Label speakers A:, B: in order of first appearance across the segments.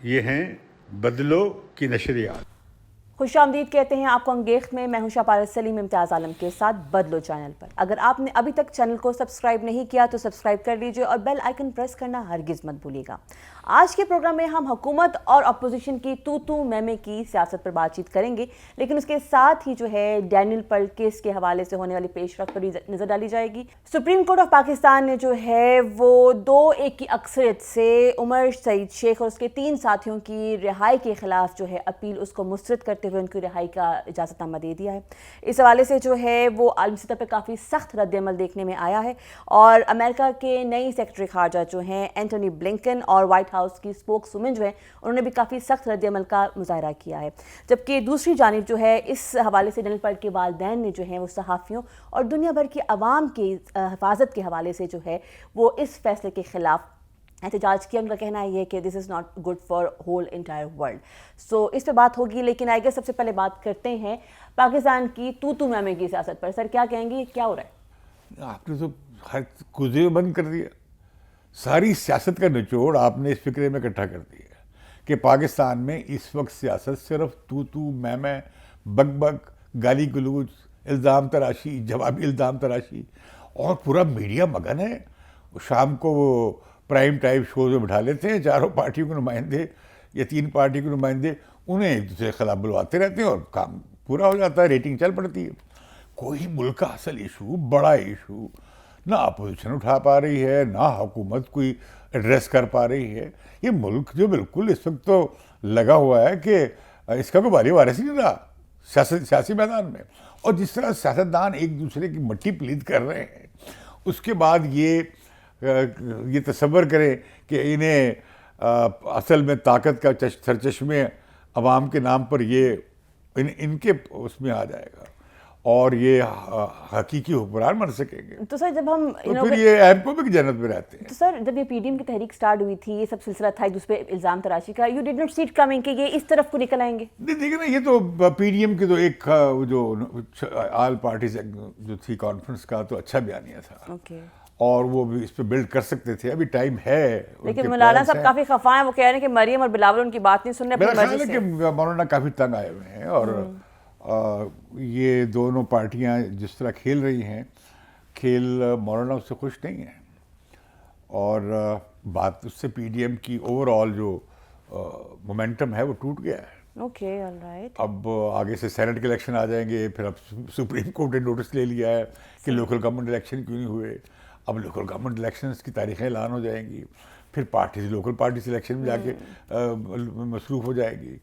A: یہ ہیں بدلو کی نشریات۔
B: خوش آمدید کہتے ہیں آپ کو انگیخت میں۔ میں ہوں شاپار سلیم امتیاز عالم کے ساتھ بدلو چینل پر۔ اگر آپ نے ابھی تک چینل کو سبسکرائب نہیں کیا تو سبسکرائب کر لیجئے اور بیل آئیکن پریس کرنا ہرگز مت بھولیے گا۔ آج کے پروگرام میں ہم حکومت اور اپوزیشن کی تو میں میں کی سیاست پر بات چیت کریں گے، لیکن اس کے ساتھ ہی جو ہے ڈینیل پیرل کیس کے حوالے سے ہونے والی پیش رفت پر بھی نظر ڈالی جائے گی۔ سپریم کورٹ آف پاکستان نے جو ہے وہ 2-1 کی اکثریت سے عمر سعید شیخ اور اس کے 3 ساتھیوں کی رہائی کے خلاف جو ہے اپیل اس کو مسترد کرتے ہوئے ان کی رہائی کا اجازت نامہ دے دیا ہے۔ اس حوالے سے جو ہے وہ عالمی سطح پہ کافی سخت رد عمل دیکھنے میں آیا ہے، اور امریکہ کے نئی سیکرٹری خارجہ جو ہیں اینٹونی بلنکن اور وائٹ ہاؤس کی اسپوکس وومن جو ہے انہوں نے بھی کافی سخت رد عمل کا مظاہرہ کیا ہے، جبکہ دوسری جانب جو ہے اس حوالے سے ڈینیل پیرل کے والدین نے جو ہیں وہ صحافیوں اور دنیا بھر کی عوام کی حفاظت کے حوالے سے جو ہے وہ اس فیصلے کے خلاف احتجاج کیا۔ ان کا کہنا ہے یہ کہ this is not good for whole entire world. So اس پہ بات ہوگی، لیکن آئی گیس سب سے پہلے بات کرتے ہیں پاکستان کی تو میں میں کی سیاست پر۔ سر کیا کہیں گے، کیا ہو رہا ہے؟
A: آپ نے تو ہر کزے بند کر دیا، ساری سیاست کا نچوڑ آپ نے اس فکرے میں اکٹھا کر دیا کہ پاکستان میں اس وقت سیاست صرف تو میں بک بک، گالی گلوچ، الزام تراشی، جوابی الزام تراشی، اور پورا میڈیا مگن ہے۔ شام کو وہ پرائم ٹائم شوز میں بٹھا لیتے ہیں چاروں پارٹیوں کے نمائندے یا 3 پارٹی کے نمائندے، انہیں ایک دوسرے کے خلاف بلواتے رہتے ہیں اور کام پورا ہو جاتا ہے، ریٹنگ چل پڑتی ہے۔ کوئی ملک کا اصل ایشو، بڑا ایشو نہ اپوزیشن اٹھا پا رہی ہے، نہ حکومت کوئی ایڈریس کر پا رہی ہے۔ یہ ملک جو بالکل اس وقت تو لگا ہوا ہے کہ اس کا کوئی باری وارث ہی نہیں رہا سیاسی میدان میں۔ اور جس طرح سیاستدان ایک دوسرے کی مٹی پلید کر رہے ہیں، اس کے بعد یہ تصور کریں کہ انہیں اصل میں طاقت کا سرچشمے عوام کے نام پر یہ ان کے اس میں آ جائے گا اور یہ حقیقی حکمران بن سکیں گے،
B: تو سر جب ہم
A: تو پھر یہ ایرپوبک جنت میں رہتے ہیں۔
B: تو سر جب یہ پی ڈی ایم کی تحریک سٹارٹ ہوئی تھی، یہ سب سلسلہ تھا ایک دوسرے پہ الزام تراشی کا، you did not see it coming کہ یہ اس طرف کو نکل آئیں گے؟
A: دیکھیں نا، یہ تو پی ڈی ایم کی تو ایک جو آل پارٹیز جو تھی کانفرنس کا تو اچھا بیانیہ تھا،
B: اوکے،
A: اور وہ بھی اس پہ بلڈ کر سکتے تھے، ابھی ٹائم ہے۔
B: لیکن مولانا صاحب کافی خفا ہیں، وہ کہہ رہے ہیں کہ مریم اور بلاول ان کی بات نہیں سن رہے
A: میرا
B: اپنی
A: خیال
B: مرضی
A: ہے
B: سے۔
A: کہ مولانا کافی تنگ آئے ہوئے ہیں، اور یہ دونوں پارٹیاں جس طرح کھیل رہی ہیں، کھیل مولانا اس سے خوش نہیں ہیں، اور بات اس سے پی ڈی ایم کی اوور آل جو مومنٹم ہے وہ ٹوٹ گیا ہے۔
B: Okay, all right.
A: اب آگے سے سینٹ کے الیکشن آ جائیں گے، پھر اب سپریم کورٹ نے نوٹس لے لیا ہے کہ لوکل گورنمنٹ الیکشن کیوں نہیں ہوئے، اب لوکل گورنمنٹ الیکشنز کی تاریخیں اعلان ہو جائیں گی، پھر پارٹیز لوکل پارٹیز الیکشن میں جا کے مصروف ہو جائے گی،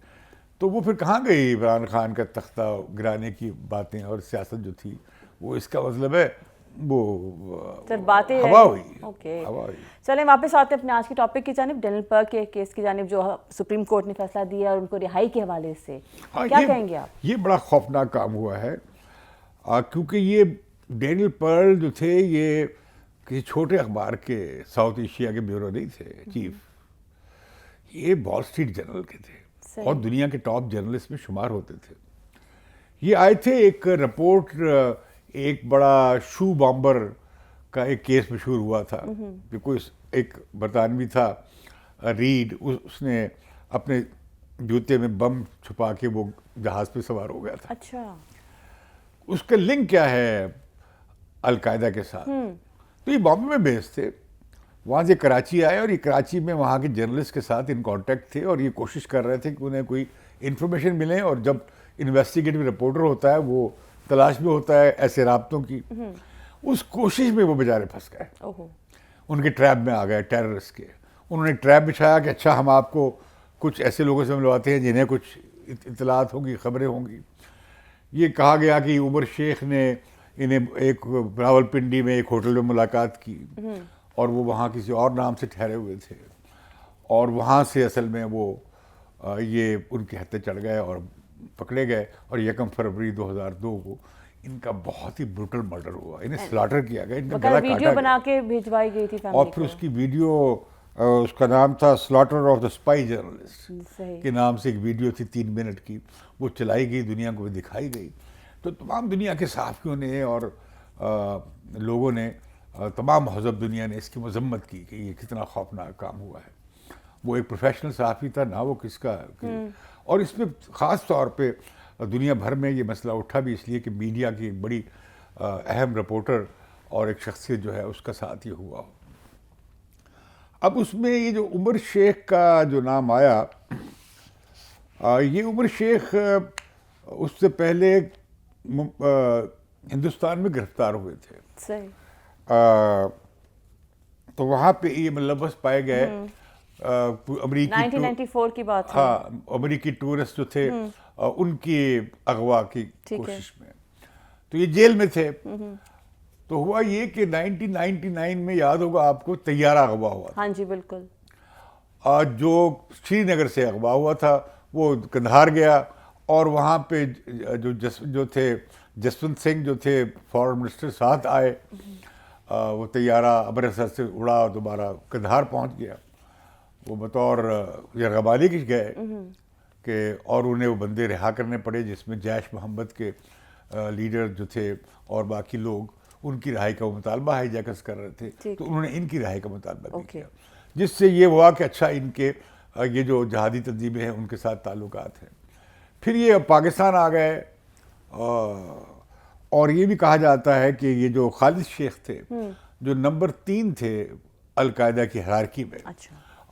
A: تو وہ پھر کہاں گئی عمران خان کا تختہ گرانے کی باتیں، اور سیاست جو تھی وہ اس کا مطلب ہے وہ
B: باتیں
A: ہوا ہوئی۔
B: اوکے،
A: ہوا ہوئی۔
B: چلیں واپس آتے ہیں اپنے آج کے ٹاپک کی جانب، ڈینیل پیرل کے کیس کی جانب جو سپریم کورٹ نے فیصلہ دیا اور ان کو رہائی کے حوالے سے کیا کہیں گے آپ؟
A: یہ بڑا خوفناک کام ہوا ہے، کیونکہ یہ ڈینیل پیرل جو تھے یہ کسی چھوٹے اخبار کے ساؤتھ ایشیا کے بیورو نہیں تھے چیف، یہ وال اسٹریٹ جرنل کے تھے اور دنیا کے ٹاپ جرنلسٹ میں شمار ہوتے تھے۔ یہ آئے تھے، ایک رپورٹ، ایک بڑا شو بامبر کا ایک کیس مشہور ہوا تھا کہ کوئی ایک برطانوی تھا ریڈ، اس نے اپنے جوتے میں بم چھپا کے وہ جہاز پہ سوار ہو گیا تھا۔
B: اچھا،
A: اس کا لنک کیا ہے القاعدہ کے ساتھ؟ تو یہ بامبے میں بیس تھے، وہاں سے کراچی آئے، اور یہ کراچی میں وہاں کے جرنلسٹ کے ساتھ ان کانٹیکٹ تھے، اور یہ کوشش کر رہے تھے کہ انہیں کوئی انفارمیشن ملے، اور جب انویسٹیگیٹو رپورٹر ہوتا ہے وہ تلاش میں ہوتا ہے ایسے رابطوں کی، اس کوشش میں وہ بیچارے پھنس گئے، ان کے ٹریپ میں آ گئے ٹیررسٹ کے۔ انہوں نے ٹریپ بچھایا کہ اچھا ہم آپ کو کچھ ایسے لوگوں سے ملواتے ہیں جنہیں کچھ اطلاعات ہوں گی، خبریں ہوں گی۔ یہ کہا گیا کہ عمر شیخ نے انہیں ایک راول پنڈی میں ایک ہوٹل میں ملاقات کی، اور وہ وہاں کسی اور نام سے ٹھہرے ہوئے تھے، اور وہاں سے اصل میں وہ یہ ان کے ہتھے چڑھ گئے اور پکڑے گئے، اور 1 فروری 2002 کو ان کا بہت ہی بروٹل مرڈر ہوا، انہیں سلاٹر کیا گیا، ان کا گلا کاٹا
B: ویڈیو بنا
A: گیا،
B: کے بھیجوائی گئی تھی
A: اور
B: فیملی
A: پھر
B: کو۔
A: اس کی ویڈیو، اس کا نام تھا slaughter of the spy journalist
B: صحیح،
A: کے نام سے ایک ویڈیو تھی 3 منٹ کی، وہ چلائی گئی، دنیا کو دکھائی گئی، تو تمام دنیا کے صحافیوں نے اور لوگوں نے، تمام مہذب دنیا نے اس کی مذمت کی کہ یہ کتنا خوفناک کام ہوا ہے، وہ ایک پروفیشنل صحافی تھا نہ وہ کس کا. اور اس میں خاص طور پہ دنیا بھر میں یہ مسئلہ اٹھا بھی اس لیے کہ میڈیا کی ایک بڑی اہم رپورٹر اور ایک شخصیت جو ہے اس کا ساتھ یہ ہوا. اب اس میں یہ جو عمر شیخ کا جو نام آیا, یہ عمر شیخ اس سے پہلے ہندوستان میں گرفتار ہوئے تھے.
B: صحیح.
A: تو وہاں پہ یہ ملوث پائے گئے. امریکی
B: 1994 کی بات ہے.
A: ہاں, امریکی ٹورسٹ جو تھے ان کی اغوا کی کوشش میں, تو یہ جیل میں تھے. تو ہوا یہ کہ 1999 میں یاد ہوگا آپ کو طیارہ اغوا ہوا تھا.
B: ہاں جی بالکل.
A: جو سری نگر سے اغوا ہوا تھا وہ قندھار گیا, اور وہاں پہ جو تھے جسونت سنگھ جو تھے فارن منسٹر ساتھ آئے. وہ طیارہ امرتسر سے اڑا اور دوبارہ قندھار پہنچ گیا. وہ بطور یرغمالی کے گئے کہ, اور انہیں وہ بندے رہا کرنے پڑے جس میں جیش محمد کے لیڈر جو تھے اور باقی لوگ ان کی رہائی کا وہ مطالبہ ہائی جیکرز کر رہے تھے. تو انہوں نے ان کی رہائی کا مطالبہ بھی کیا, جس سے یہ ہوا کہ اچھا ان کے یہ جو جہادی تنظیمیں ہیں ان کے ساتھ تعلقات ہیں. پھر یہ پاکستان آ گئے, اور یہ بھی کہا جاتا ہے کہ یہ جو خالد شیخ تھے جو نمبر 3 تھے القاعدہ کی ہیرارکی میں,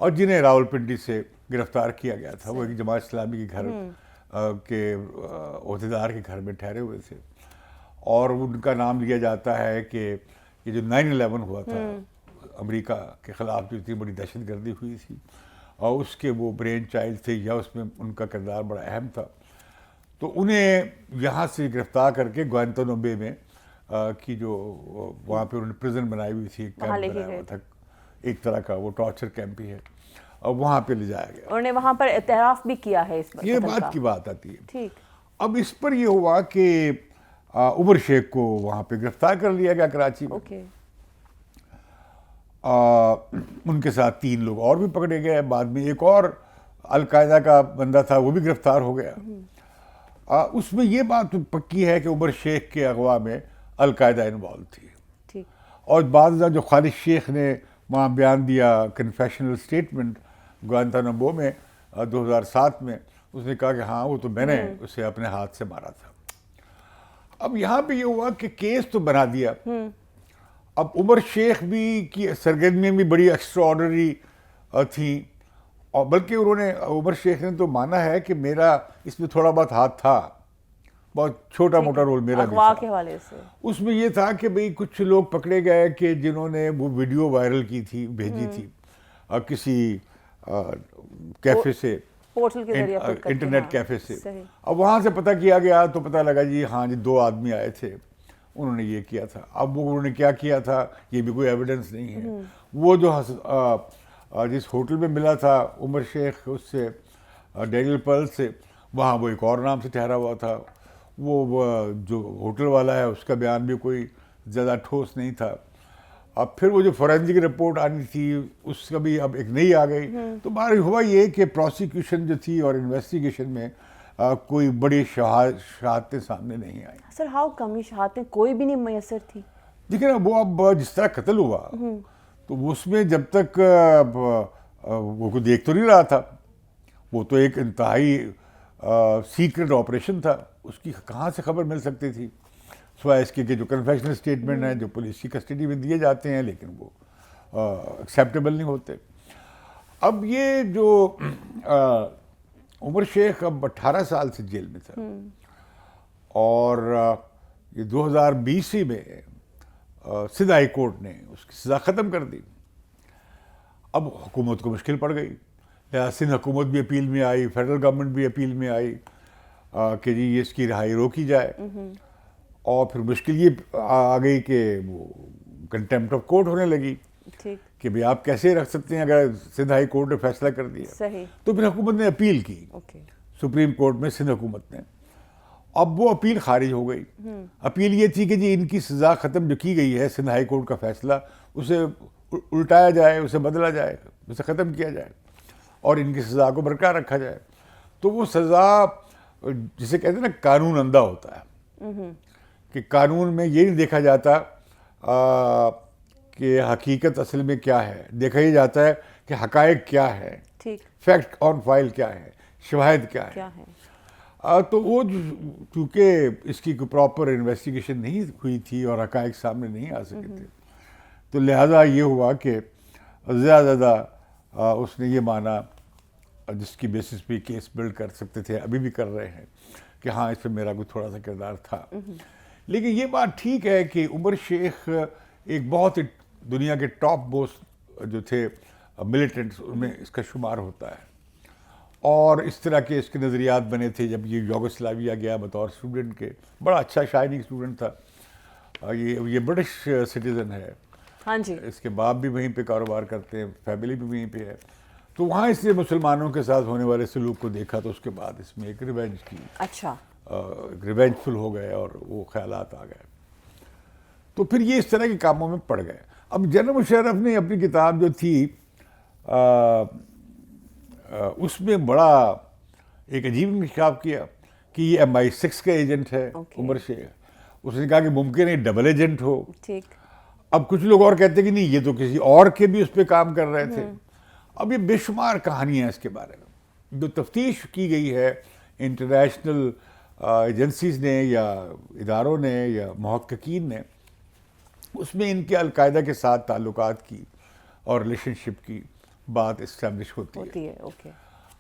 A: اور جنہیں راولپنڈی سے گرفتار کیا گیا تھا, وہ ایک جماعت اسلامی کے گھر کے عہدیدار کے گھر میں ٹھہرے ہوئے تھے. اور ان کا نام لیا جاتا ہے کہ یہ جو 9/11 ہوا تھا امریکہ کے خلاف جو اتنی بڑی دہشت گردی ہوئی تھی, اور اس کے وہ برین چائلڈ تھے, یا اس میں ان کا کردار بڑا اہم تھا. تو انہیں یہاں سے گرفتار کر کے گوانتانامو بے میں کی جو وہاں پہ انہوں نے پرزن بنائی ہوئی تھی, ایک کیمپ بنایا ہوا تھا, ایک طرح کا وہ ٹارچر کیمپ ہی ہے, اور وہاں پہ لے جایا گیا.
B: انہوں نے وہاں پر اعتراف بھی کیا ہے اس پر.
A: یہ بات کی بات آتی ہے.
B: ٹھیک.
A: اب اس پر یہ ہوا کہ عمر شیخ کو وہاں پہ گرفتار کر لیا گیا کراچی میں. ان کے ساتھ 3 لوگ اور بھی پکڑے گئے. بعد میں ایک اور القاعدہ کا بندہ تھا وہ بھی گرفتار ہو گیا. اس میں یہ بات پکی ہے کہ عمر شیخ کے اغوا میں القاعدہ انوالو تھی. اور بعض جو خالد شیخ نے وہاں بیان دیا کنفیشنل اسٹیٹمنٹ گوانتانامو میں 2007 میں, اس نے کہا کہ ہاں وہ تو میں نے اسے اپنے ہاتھ سے مارا تھا. اب یہاں پہ یہ ہوا کہ کیس تو بنا دیا. اب عمر شیخ بھی کی سرگرمیاں بھی بڑی ایکسٹراڈنری تھیں, اور بلکہ انہوں نے عمر شیخ نے تو مانا ہے کہ میرا اس میں تھوڑا بہت ہاتھ تھا, بہت چھوٹا موٹا رول میرا بھی تھا.
B: کے حوالے سے
A: اس میں یہ تھا کہ بھئی کچھ لوگ پکڑے گئے کہ جنہوں نے وہ ویڈیو وائرل کی تھی, بھیجی تھی کسی کیفے سے,
B: پورٹل کے ذریعے,
A: انٹرنیٹ کیفے سے. اب وہاں سے پتہ کیا گیا تو پتہ لگا جی ہاں جی 2 آدمی آئے تھے, انہوں نے یہ کیا تھا. اب وہ انہوں نے کیا کیا تھا یہ بھی کوئی ایویڈنس نہیں ہے. وہ جو جس ہوٹل میں ملا تھا عمر شیخ اس سے ڈینیل پرل سے, وہاں وہ ایک اور نام سے ٹھہرا ہوا تھا. وہ جو ہوٹل والا ہے اس کا بیان بھی کوئی زیادہ ٹھوس نہیں تھا. اب پھر وہ جو فورینزک رپورٹ آنی تھی اس کا بھی اب ایک نئی آ گئی. تو بہرحال ہوا یہ کہ پروسیکیوشن جو تھی اور انویسٹیگیشن میں کوئی بڑی شہادتیں سامنے نہیں آئیں.
B: سر ہاؤ کم, یہ شہادتیں کوئی بھی نہیں میسر تھی.
A: دیکھیں نا, وہ اب جس طرح قتل ہوا تو اس میں جب تک وہ کوئی دیکھ تو نہیں رہا تھا, وہ تو ایک انتہائی سیکرٹ آپریشن تھا, اس کی کہاں سے خبر مل سکتی تھی سوائے اس کے کہ جو کنفیشنل اسٹیٹمنٹ ہیں جو پولیس کی کسٹڈی میں دیے جاتے ہیں لیکن وہ ایکسیپٹیبل نہیں ہوتے. اب یہ جو عمر شیخ اب 18 سال سے جیل میں تھا, اور یہ 2020 میں سندھ ہائی کورٹ نے اس کی سزا ختم کر دی. اب حکومت کو مشکل پڑ گئی, سندھ حکومت بھی اپیل میں آئی, فیڈرل گورنمنٹ بھی اپیل میں آئی کہ جی یہ اس کی رہائی روکی جائے. اور پھر مشکل یہ آ گئی کہ وہ کنٹیمپٹ آف کورٹ ہونے لگی کہ بھئی آپ کیسے رکھ سکتے ہیں اگر سندھ ہائی کورٹ نے فیصلہ کر دیا. تو پھر حکومت نے اپیل کی سپریم کورٹ میں, سندھ حکومت نے. اب وہ اپیل خارج ہو گئی. اپیل یہ تھی کہ جی ان کی سزا ختم جو کی گئی ہے سندھ ہائی کورٹ کا فیصلہ اسے الٹایا جائے, اسے بدلا جائے, اسے ختم کیا جائے اور ان کی سزا کو برقرار رکھا جائے. تو وہ سزا جسے کہتے ہیں نا قانون اندھا ہوتا ہے, کہ قانون میں یہ نہیں دیکھا جاتا کہ حقیقت اصل میں کیا ہے, دیکھا ہی جاتا ہے کہ حقائق کیا ہے.
B: ٹھیک.
A: فیکٹ آن فائل کیا ہے, شواہد کیا ہے.
B: کیا ہے.
A: تو وہ چونکہ اس کی کوئی پراپر انویسٹیگیشن نہیں ہوئی تھی اور حقائق سامنے نہیں آ سکے تھے, تو لہٰذا یہ ہوا کہ زیادہ زیادہ اس نے یہ مانا جس کی بیسس پہ کیس بلڈ کر سکتے تھے, ابھی بھی کر رہے ہیں, کہ ہاں اس پہ میرا کوئی تھوڑا سا کردار تھا. لیکن یہ بات ٹھیک ہے کہ عمر شیخ ایک بہت دنیا کے ٹاپ بوس جو تھے ملیٹنٹس, ان میں اس کا شمار ہوتا ہے, اور اس طرح کے اس کے نظریات بنے تھے جب یہ یوگوسلاویا گیا بطور اسٹوڈنٹ کے. بڑا اچھا شائننگ اسٹوڈنٹ تھا. یہ برٹش سٹیزن ہے.
B: ہاں جی.
A: اس کے باپ بھی وہیں پہ کاروبار کرتے ہیں, فیملی بھی وہیں پہ ہے. تو وہاں اس نے مسلمانوں کے ساتھ ہونے والے سلوک کو دیکھا, تو اس کے بعد اس میں ایک ریونج کی,
B: اچھا,
A: ریونج فل ہو گئے اور وہ خیالات آ گئے. تو پھر یہ اس طرح کے کاموں میں پڑ گئے. اب جنرل مشرف نے اپنی کتاب جو تھی اس میں بڑا ایک عجیب انکشاف کیا کہ یہ MI6 کا ایجنٹ ہے عمر شیخ. اس نے کہا کہ ممکن ہے ڈبل ایجنٹ ہو.
B: ٹھیک.
A: اب کچھ لوگ اور کہتے ہیں کہ نہیں, یہ تو کسی اور کے بھی اس پہ کام کر رہے تھے. اب یہ بے شمار کہانیاں ہیں اس کے بارے میں. جو تفتیش کی گئی ہے انٹرنیشنل ایجنسیز نے یا اداروں نے یا محققین نے, اس میں ان کے القاعدہ کے ساتھ تعلقات کی اور ریلیشن شپ کی بات اسٹیبلش ہوتی ہے.
B: اوکے.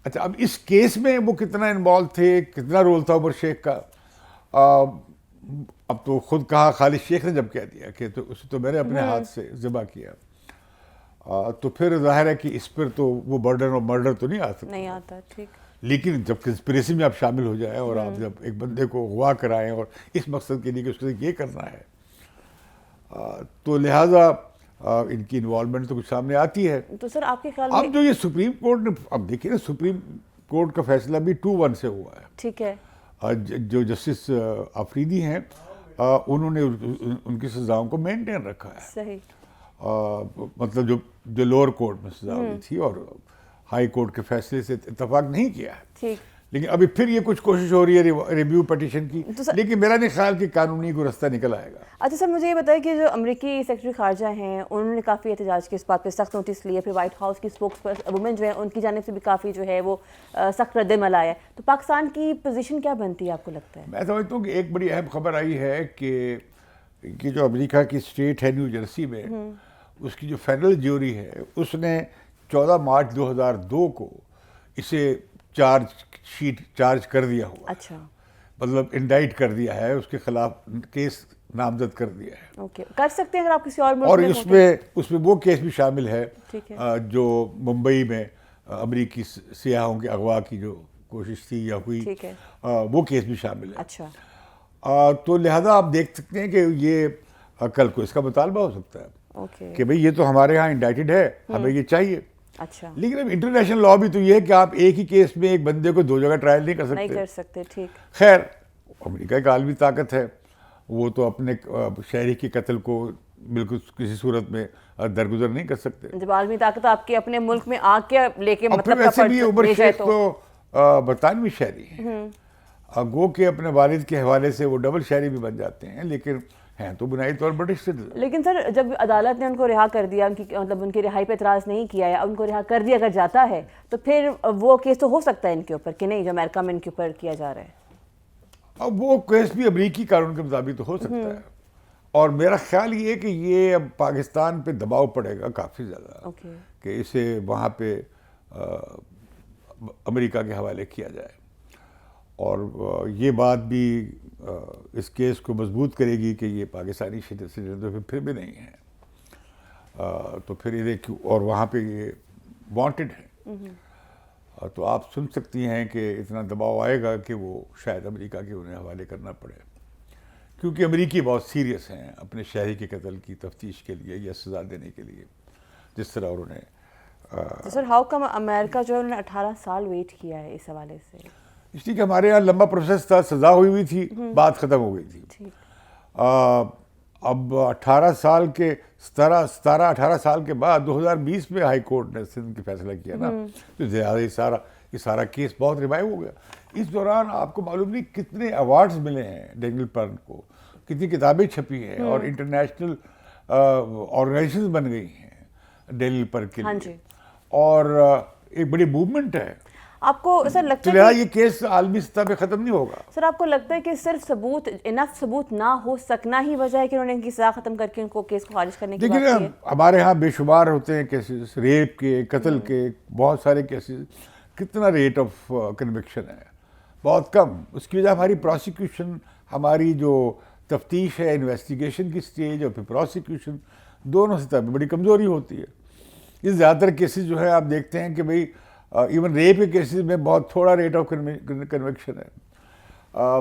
A: اچھا, اب اس کیس میں وہ کتنا انوالو تھے, کتنا رول تھا عمر شیخ کا, اب تو خود کہا خالد شیخ نے جب کہہ دیا کہ تو اسے تو میں نے اپنے ہاتھ سے ذبح کیا, تو پھر ظاہر ہے کہ اس پر تو وہ برڈن اور مرڈر تو نہیں آ سکتا.
B: نہیں آتا. ٹھیک.
A: لیکن جب کنسپریسی میں آپ شامل ہو جائیں اور آپ جب ایک بندے کو اغوا کرائیں اور اس مقصد کے لیے کہ اس کو یہ کرنا ہے, تو لہٰذا ان کی انوالومنٹ تو کچھ سامنے آتی ہے.
B: تو سر آپ کے خیال میں
A: اب جو یہ سپریم کورٹ نے, اب دیکھیے نا, سپریم کورٹ کا فیصلہ بھی 2-1 سے ہوا ہے.
B: ٹھیک ہے.
A: جو جسٹس آفریدی ہیں انہوں نے ان کی سزاؤں کو مینٹین رکھا ہے.
B: صحیح.
A: مطلب جو لوور کورٹ میں سزا ہوئی تھی اور ہائی کورٹ کے فیصلے سے اتفاق نہیں کیا ہے.
B: ٹھیک.
A: لیکن ابھی پھر یہ کچھ کوشش ہو رہی ہے ریویو پٹیشن کی, لیکن میرا نہیں خیال کہ قانونی کو رستہ نکل آئے گا.
B: اچھا سر, مجھے یہ بتائیں کہ جو امریکی سیکرٹری خارجہ ہیں انہوں نے کافی احتجاج کی اس بات پہ, سخت نوٹس لیے. پھر وائٹ ہاؤس کی اسپوکس وومن جو ہے ان کی جانب سے بھی کافی جو ہے وہ سخت رد عمل آیا ہے. تو پاکستان کی پوزیشن کیا بنتی ہے آپ کو لگتا ہے؟
A: میں سمجھتا ہوں کہ ایک بڑی اہم خبر آئی ہے کہ جو امریکہ کی اسٹیٹ ہے نیو جرسی میں, اس کی جو فیڈرل جیوری ہے اس نے 14 مارچ 2002 کو اسے چارج کر دیا ہوا.
B: اچھا.
A: مطلب انڈائٹ کر دیا ہے, اس کے خلاف کیس نامزد کر دیا ہے.
B: اوکے, کر سکتے ہیں اگر آپ کسی اور ملک
A: اور
B: میں
A: اس میں وہ کیس بھی شامل ہے جو ممبئی میں امریکی سیاحوں کے اغوا کی جو کوشش تھی یا ہوئی, وہ کیس بھی شامل ہے.
B: اچھا.
A: تو لہذا آپ دیکھ سکتے ہیں کہ یہ کل کو اس کا مطالبہ ہو سکتا ہے کہ بھئی یہ تو ہمارے ہاں انڈائٹڈ ہے, ہمیں یہ چاہیے.
B: اچھا.
A: لیکن اب انٹرنیشنل لا بھی تو یہ ہے کہ آپ ایک ہی کیس میں ایک بندے کو 2 جگہ ٹرائل نہیں کر سکتے.
B: ٹھیک.
A: خیر, امریکہ ایک عالمی طاقت ہے, وہ تو اپنے شہری کے قتل کو بالکل کسی صورت میں درگزر نہیں کر سکتے.
B: جب عالمی طاقت آپ کے اپنے ملک میں آ کے لے کے مطلب
A: ویسے بھی عمر شیخ تو برطانوی شہری ہیں, گو کہ اپنے والد کے حوالے سے وہ ڈبل شہری بھی بن جاتے ہیں, لیکن ہیں تو بنیادی طور پر برٹش سٹیزن.
B: لیکن سر جب عدالت نے ان کو رہا کر دیا, مطلب ان کی رہائی پہ اعتراض نہیں کیا ہے, ان کو رہا کر دیا اگر جاتا ہے, تو پھر وہ کیس تو ہو سکتا ہے ان کے اوپر کہ نہیں جو امریکہ میں ان کے اوپر کیا جا رہا ہے.
A: اب وہ کیس بھی امریکی قانون کے مطابق تو ہو سکتا ہے, اور میرا خیال یہ ہے کہ یہ اب پاکستان پہ دباؤ پڑے گا کافی زیادہ کہ اسے وہاں پہ امریکہ کے حوالے کیا جائے, اور یہ بات بھی اس کیس کو مضبوط کرے گی کہ یہ پاکستانی سٹیزن تو پھر بھی نہیں ہے, تو پھر یہ دیکھو, اور وہاں پہ یہ وانٹڈ ہے. تو آپ سن سکتی ہیں کہ اتنا دباؤ آئے گا کہ وہ شاید امریکہ کے انہیں حوالے کرنا پڑے, کیونکہ امریکی بہت سیریس ہیں اپنے شہری کے قتل کی تفتیش کے لیے یا سزا دینے کے لیے, جس طرح انہوں نے.
B: سر ہاؤ کم امریکہ جو ہے انہوں نے 18 سال ویٹ کیا ہے اس حوالے سے؟
A: اس لیے کہ ہمارے یہاں لمبا پروسیس تھا, سزا ہوئی تھی, بات ختم ہو گئی تھی. اب 18 سال کے بعد 2020 میں ہائی کورٹ نے سندھ کی فیصلہ کیا نا, تو زیادہ یہ سارا کیس بہت ریوائیو ہو گیا. اس دوران آپ کو معلوم نہیں کتنے ایوارڈز ملے ہیں ڈینیل پرن کو, کتنی کتابیں چھپی ہیں, اور انٹرنیشنل آرگنائزیشنز بن گئی ہیں ڈینیل پرن کے لیے. اور ایک بڑی موومنٹ ہے.
B: آپ کو سر لگتا
A: تو
B: ہے
A: لہٰذا یہ کیس عالمی سطح پہ ختم نہیں ہوگا.
B: سر آپ کو لگتا ہے کہ صرف ثبوت انف ثبوت نہ ہو سکنا ہی وجہ ہے کہ انہوں نے ان کی سزا ختم کر کے ان کو کیس کو خارج کرنے کی بات
A: دیکھیے
B: کی ہے؟
A: ہمارے ہاں بے شمار ہوتے ہیں کیسز، ریپ کے، قتل کے، بہت سارے کیسز. کتنا ریٹ آف کنوکشن ہے؟ بہت کم. اس کی وجہ ہماری پروسیکیوشن، ہماری جو تفتیش ہے، انویسٹیگیشن کی سٹیج اور پھر پروسیکیوشن، دونوں سطح پہ بڑی کمزوری ہوتی ہے. یہ زیادہ تر کیسز جو ہے آپ دیکھتے ہیں کہ بھئی ایون ریپ کے کیسز میں بہت تھوڑا ریٹ آف کنوکشن ہے.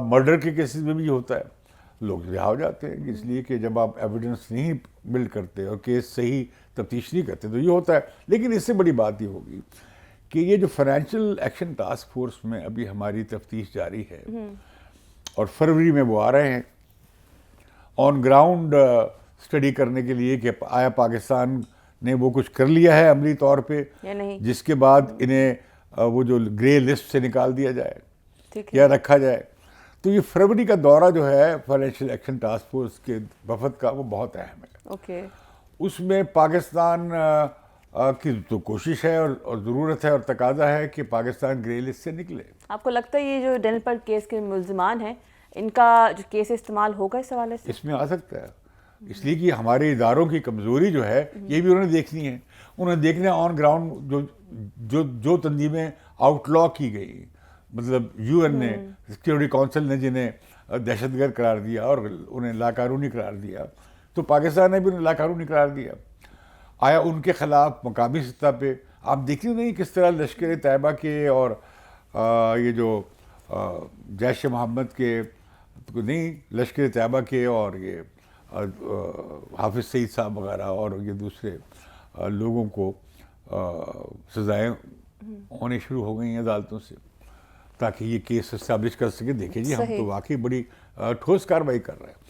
A: مرڈر کے کیسز میں بھی یہ ہوتا ہے، لوگ رہا ہو جاتے ہیں اس لیے کہ جب آپ ایویڈنس نہیں بلڈ کرتے اور کیس صحیح تفتیش نہیں کرتے تو یہ ہوتا ہے. لیکن اس سے بڑی بات یہ ہوگی کہ یہ جو فائنینشیل ایکشن ٹاسک فورس میں ابھی ہماری تفتیش جاری ہے اور فروری میں وہ آ رہے ہیں آن گراؤنڈ اسٹڈی کرنے کے لیے کہ آیا پاکستان نے وہ کچھ کر لیا ہے عملی طور پہ
B: یا نہیں،
A: جس کے بعد انہیں وہ جو گرے لسٹ سے نکال دیا جائے
B: ٹھیک ہے.
A: یا رکھا جائے. تو یہ فروری کا دورہ جو ہے فائنینشیل ایکشن ٹاسک فورس کے وفد کا وہ بہت اہم ہے.
B: اوکے.
A: اس میں پاکستان کی تو کوشش ہے اور ضرورت ہے اور تقاضا ہے کہ پاکستان گرے لسٹ سے نکلے.
B: آپ کو لگتا ہے یہ جو ڈینل پر کیس کے ملزمان ہیں ان کا جو کیس استعمال ہوگا اس حوالے سے؟
A: اس میں آ سکتا ہے، اس لیے کہ ہمارے اداروں کی کمزوری جو ہے یہ بھی انہوں نے دیکھنی ہے. انہوں نے دیکھنا ہے آن گراؤنڈ جو تنظیمیں آؤٹ لا کی گئی، مطلب یو این نے، سیکورٹی کونسل نے جنہیں دہشت گرد قرار دیا اور انہیں لاقانونی قرار دیا، تو پاکستان نے بھی انہیں لاقانونی قرار دیا. آیا ان کے خلاف مقامی سطح پہ آپ دیکھتے نہیں کس طرح لشکر طیبہ کے اور یہ جو جیش محمد کے نہیں، لشکر طیبہ کے اور یہ حافظ سعید صاحب وغیرہ اور یہ دوسرے لوگوں کو سزائیں ہونے شروع ہو گئی ہیں عدالتوں سے تاکہ یہ کیس اسٹیبلش کر سکے. دیکھیں جی ہم تو واقعی بڑی ٹھوس کارروائی کر رہے ہیں.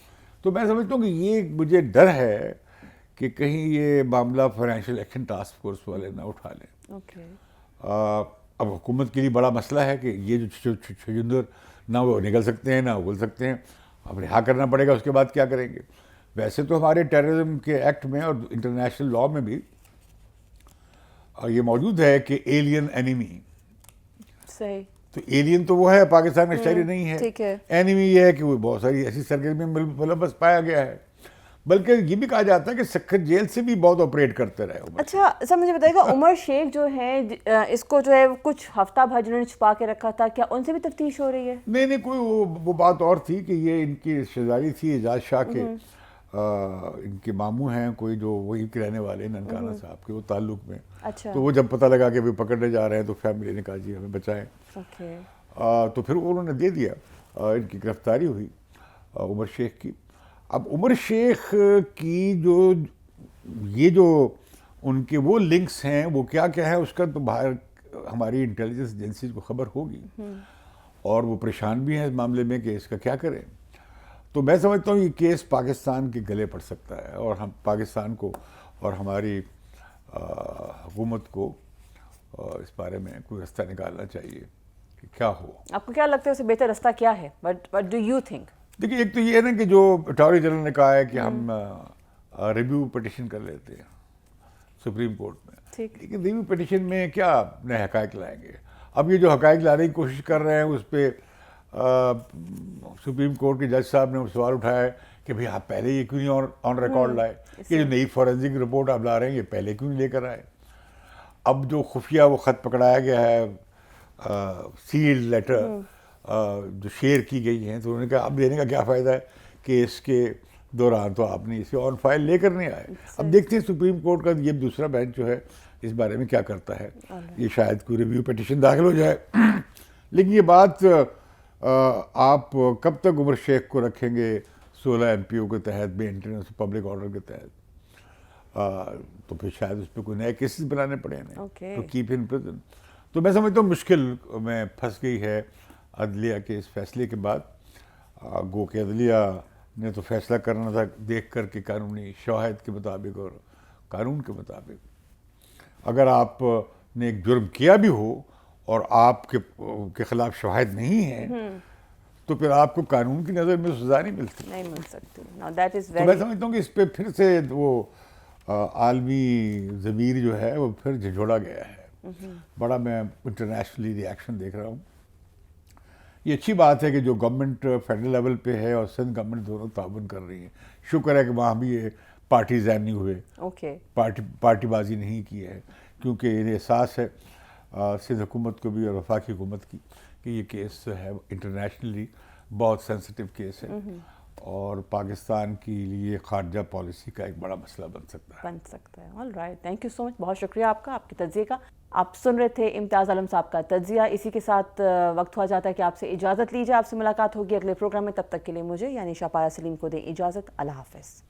A: تو میں سمجھتا ہوں کہ یہ مجھے ڈر ہے کہ کہیں یہ معاملہ فائنینشیل ایکشن ٹاسک فورس والے نہ اٹھا لیں.
B: اوکے.
A: اب حکومت کے لیے بڑا مسئلہ ہے کہ یہ جو چھجندر نہ وہ نکل سکتے ہیں نہ اگل سکتے ہیں، اب رہا کرنا پڑے گا. اس کے بعد کیا کریں گے؟ ویسے تو ہمارے ٹیررزم کے ایکٹ میں اور انٹرنیشنل لاء میں بھی یہ موجود ہے کہ ایلین اینیمی.
B: صحیح.
A: تو ایلین تو وہ ہے، پاکستان میں شہری نہیں ہے.
B: ٹھیک ہے.
A: اینیمی یہ ہے کہ وہ بہت ساری ایسی سرگرمی میں ملوث پایا گیا ہے، بلکہ یہ بھی کہا جاتا ہے کہ سکھر جیل سے بھی بہت آپریٹ کرتے رہے.
B: اچھا سر مجھے بتائیے گا، عمر شیخ جو ہیں اس کو جو ہے کچھ ہفتہ بھر جنہوں نے چھپا کے رکھا تھا، کیا ان سے بھی تفتیش ہو رہی ہے؟
A: نہیں کوئی وہ بات اور تھی کہ یہ ان کی شہزادی تھی اعجاز شاہ کے، ان کے ماموں ہیں کوئی جو وہی کے رہنے والے ننکانہ صاحب کے وہ تعلق میں.
B: اچھا.
A: تو وہ جب پتہ لگا کہ وہ پکڑنے جا رہے ہیں تو فیملی نے کہا جی ہمیں بچائیں.
B: اوکے.
A: تو پھر انہوں نے دے دیا، ان کی گرفتاری ہوئی عمر شیخ کی. اب عمر شیخ کی یہ جو ان کے وہ لنکس ہیں وہ کیا ہے اس کا تو باہر ہماری انٹیلیجنس ایجنسیز کو خبر ہوگی اور وہ پریشان بھی ہیں اس معاملے میں کہ اس کا کیا کریں. تو میں سمجھتا ہوں یہ کیس پاکستان کے گلے پڑ سکتا ہے اور ہم پاکستان کو اور ہماری حکومت کو اس بارے میں کوئی رستہ نکالنا چاہیے کہ کیا ہو. آپ
B: کو کیا لگتا ہے اسے بہتر رستہ کیا ہے؟ What do you think؟
A: دیکھیے ایک تو یہ ہے نا کہ جو اٹارنی جنرل نے کہا ہے کہ ہم ریویو پٹیشن کر لیتے ہیں سپریم کورٹ میں. لیکن ریویو پٹیشن میں کیا نئے حقائق لائیں گے؟ اب یہ جو حقائق لانے کی کوشش کر رہے ہیں اس پہ سپریم کورٹ کے جج صاحب نے سوال اٹھایا ہے کہ بھئی آپ پہلے یہ کیوں نہیں آن ریکارڈ لائے؟ یہ جو نئی فورنزک رپورٹ آپ لا رہے ہیں یہ پہلے کیوں نہیں لے کر آئے؟ اب جو خفیہ وہ خط پکڑایا گیا ہے، سیلڈ لیٹر جو شیئر کی گئی ہیں، تو انہوں نے کہا اب دینے کا کیا فائدہ ہے کہ اس کے دوران تو آپ نے اسے آن فائل لے کر نہیں آئے. اب دیکھتے ہیں سپریم کورٹ کا یہ دوسرا بینچ جو ہے اس بارے میں کیا کرتا ہے. یہ شاید کوئی ریویو پٹیشن داخل ہو جائے. لیکن یہ بات آپ کب تک عمر شیخ کو رکھیں گے 16 MPO کے تحت مینٹیننس پبلک آرڈر کے تحت؟ تو پھر شاید اس پہ کوئی نئے کیسز بنانے پڑے ہیں تو کیپ ان پریزن. تو میں سمجھتا ہوں مشکل میں پھنس گئی ہے عدلیہ کے اس فیصلے کے بعد. گو کہ عدلیہ نے تو فیصلہ کرنا تھا دیکھ کر کے قانونی شواہد کے مطابق اور قانون کے مطابق. اگر آپ نے ایک جرم کیا بھی ہو اور آپ کے خلاف شواہد نہیں ہیں تو پھر آپ کو قانون کی نظر میں سزا نہیں مل سکتی. تو میں سمجھتا ہوں کہ اس پہ پھر سے وہ عالمی ضمیر جو ہے وہ پھر جھنجھوڑا گیا ہے. بڑا میں انٹرنیشنلی ریئیکشن دیکھ رہا ہوں. یہ اچھی بات ہے کہ جو گورنمنٹ فیڈرل لیول پہ ہے اور سندھ گورنمنٹ دونوں تعاون کر رہی ہیں. شکر ہے کہ وہاں بھی یہ پارٹیزین نہیں ہوئے,
B: اوکے
A: پارٹی بازی نہیں کی ہے, کیونکہ انہیں احساس ہے سندھ حکومت کو بھی اور وفاقی حکومت کی کہ یہ کیس جو ہے انٹرنیشنلی بہت سینسٹیو کیس ہے اور پاکستان کے لیے خارجہ پالیسی کا ایک بڑا مسئلہ بن سکتا ہے.
B: All right, thank you so much, بہت شکریہ آپ کے تجزیے کا. آپ سن رہے تھے امتیاز عالم صاحب کا تجزیہ. اسی کے ساتھ وقت ہوا جاتا ہے کہ آپ سے اجازت لیجیے. آپ سے ملاقات ہوگی اگلے پروگرام میں. تب تک کے لیے مجھے یعنی شاپارہ سلیم کو دیں اجازت. اللہ حافظ.